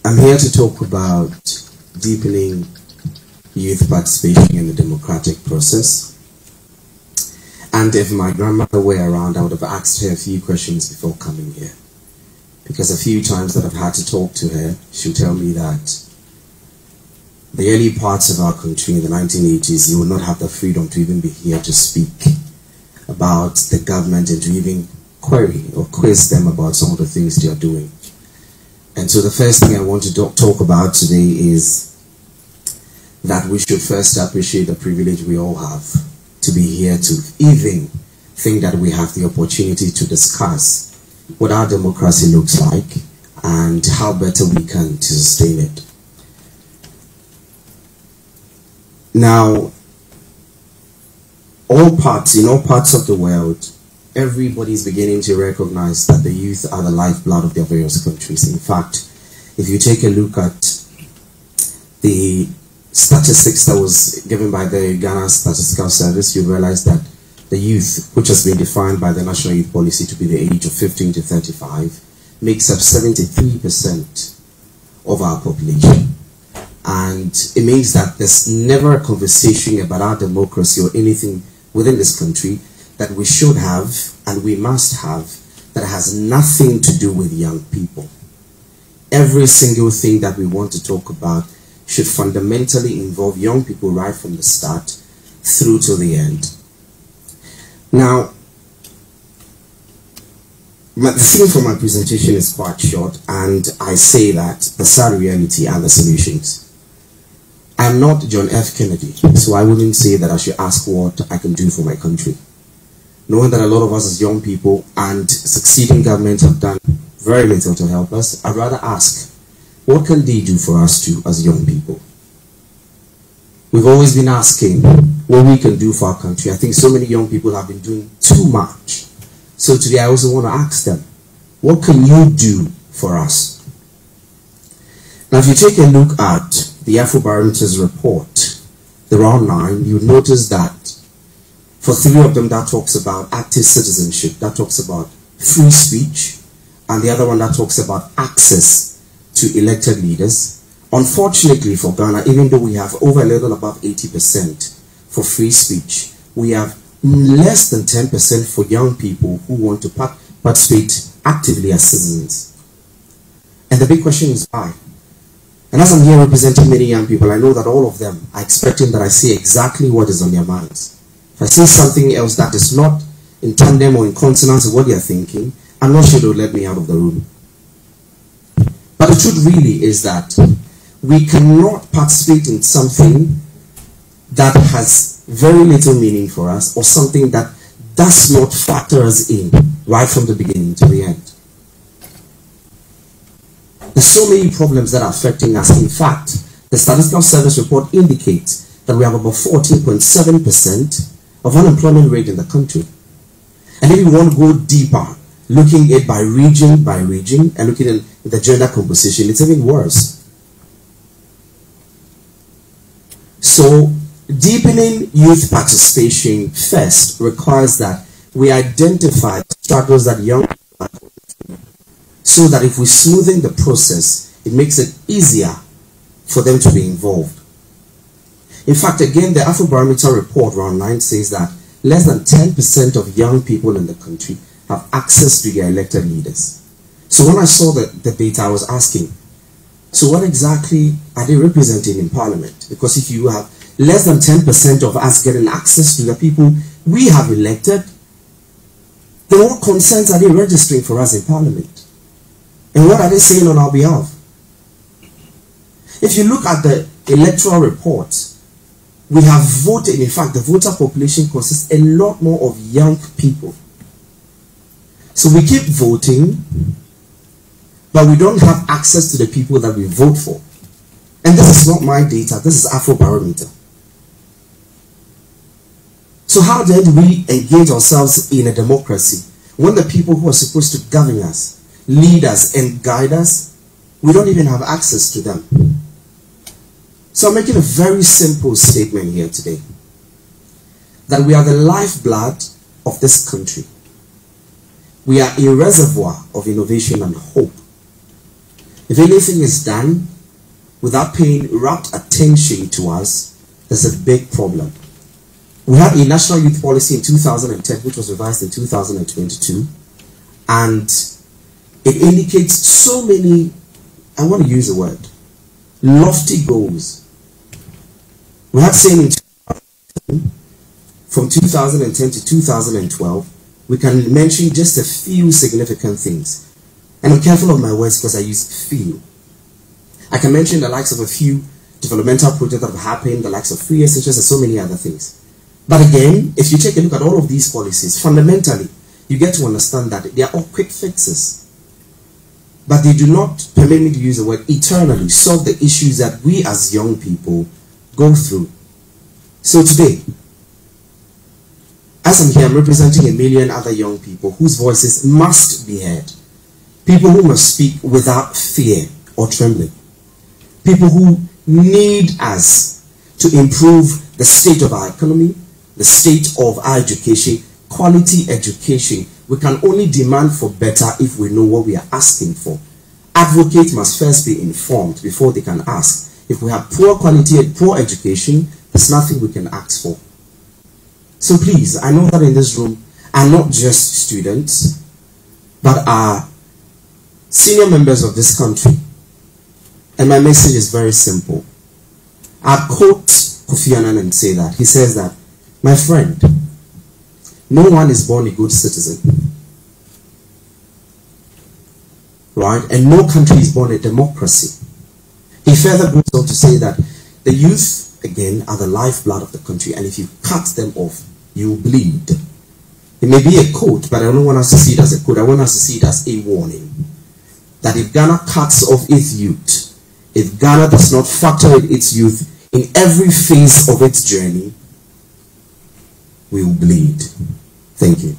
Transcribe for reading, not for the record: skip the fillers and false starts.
I'm here to talk about deepening youth participation in the democratic process. And if my grandmother were around, I would have asked her a few questions before coming here. Because a few times that I've had to talk to her, she'll tell me that the early parts of our country in the 1980s, you would not have the freedom to even be here to speak about the government and to even query or quiz them about some of the things they are doing. And so the first thing I want to talk about today is that we should first appreciate the privilege we all have to be here to even think that we have the opportunity to discuss what our democracy looks like and how better we can to sustain it. Now, in all parts of the world, everybody is beginning to recognize that the youth are the lifeblood of their various countries. In fact, if you take a look at the statistics that was given by the Ghana Statistical Service, you realize that the youth, which has been defined by the National Youth Policy to be the age of 15 to 35, makes up 73% of our population. And it means that there's never a conversation about our democracy or anything within this country that we should have and we must have that has nothing to do with young people. Every single thing that we want to talk about should fundamentally involve young people right from the start through to the end. Now, the theme for my presentation is quite short, and I say that the sad reality and the solutions. I'm not John F. Kennedy, so I wouldn't say that I should ask what I can do for my country. Knowing that a lot of us as young people and succeeding governments have done very little to help us, I'd rather ask, what can they do for us too as young people? We've always been asking what we can do for our country. I think so many young people have been doing too much. So today I also want to ask them, what can you do for us? Now if you take a look at the Afrobarometer's report, the round 9, you'll notice that for 3 of them that talks about active citizenship, that talks about free speech, and the other one that talks about access to elected leaders. Unfortunately for Ghana, even though we have over a little above 80% for free speech, we have less than 10% for young people who want to participate actively as citizens. And the big question is why? And as I'm here representing many young people, I know that all of them are expecting that I say exactly what is on their minds. If I say something else that is not in tandem or in consonance with what they are thinking, I'm not sure they'll let me out of the room. But the truth really is that we cannot participate in something that has very little meaning for us or something that does not factor us in right from the beginning to the end. There's so many problems that are affecting us. In fact, the Statistical Service report indicates that we have about 14.7% of unemployment rate in the country. And if you want to go deeper, looking at it by region, and looking at the gender composition, it's even worse. So, deepening youth participation first requires that we identify struggles that young people have, so that if we smoothen the process, it makes it easier for them to be involved. In fact, again, the Afrobarometer report, round 9, says that less than 10% of young people in the country have access to their elected leaders. So when I saw the data, I was asking, so what exactly are they representing in Parliament? Because if you have less than 10% of us getting access to the people we have elected, then what concerns are they registering for us in Parliament? And what are they saying on our behalf? If you look at the electoral report, we have voted, in fact, the voter population consists a lot more of young people. So we keep voting, but we don't have access to the people that we vote for. And this is not my data, this is Afrobarometer. So how then do we engage ourselves in a democracy when the people who are supposed to govern us, lead us, and guide us, we don't even have access to them? So I'm making a very simple statement here today, that we are the lifeblood of this country. We are a reservoir of innovation and hope. If anything is done without paying rapt attention to us, there's a big problem. We had a national youth policy in 2010, which was revised in 2022, and it indicates so many, I want to use the word, lofty goals. We had saying from 2010 to 2012, we can mention just a few significant things. And I'm careful of my words because I use few. I can mention the likes of a few developmental projects that have happened, the likes of free essentials, and so many other things. But again, if you take a look at all of these policies, fundamentally, you get to understand that they are all quick fixes. But they do not, permit me to use the word, eternally solve the issues that we as young people go through. So today, as I'm here, I'm representing 1 million other young people whose voices must be heard. People who must speak without fear or trembling. People who need us to improve the state of our economy, the state of our education, quality education. We can only demand for better if we know what we are asking for. Advocates must first be informed before they can ask. If we have poor quality and poor education, there's nothing we can ask for. So please, I know that in this room are not just students, but are senior members of this country. And my message is very simple. I quote Kofi Annan and say that. He says that, my friend, no one is born a good citizen. Right? And no country is born a democracy. He further goes on to say that the youth, again, are the lifeblood of the country, and if you cut them off, you bleed. It may be a quote, but I don't want us to see it as a quote. I want us to see it as a warning. That if Ghana cuts off its youth, if Ghana does not factor in its youth in every phase of its journey, we will bleed. Thank you.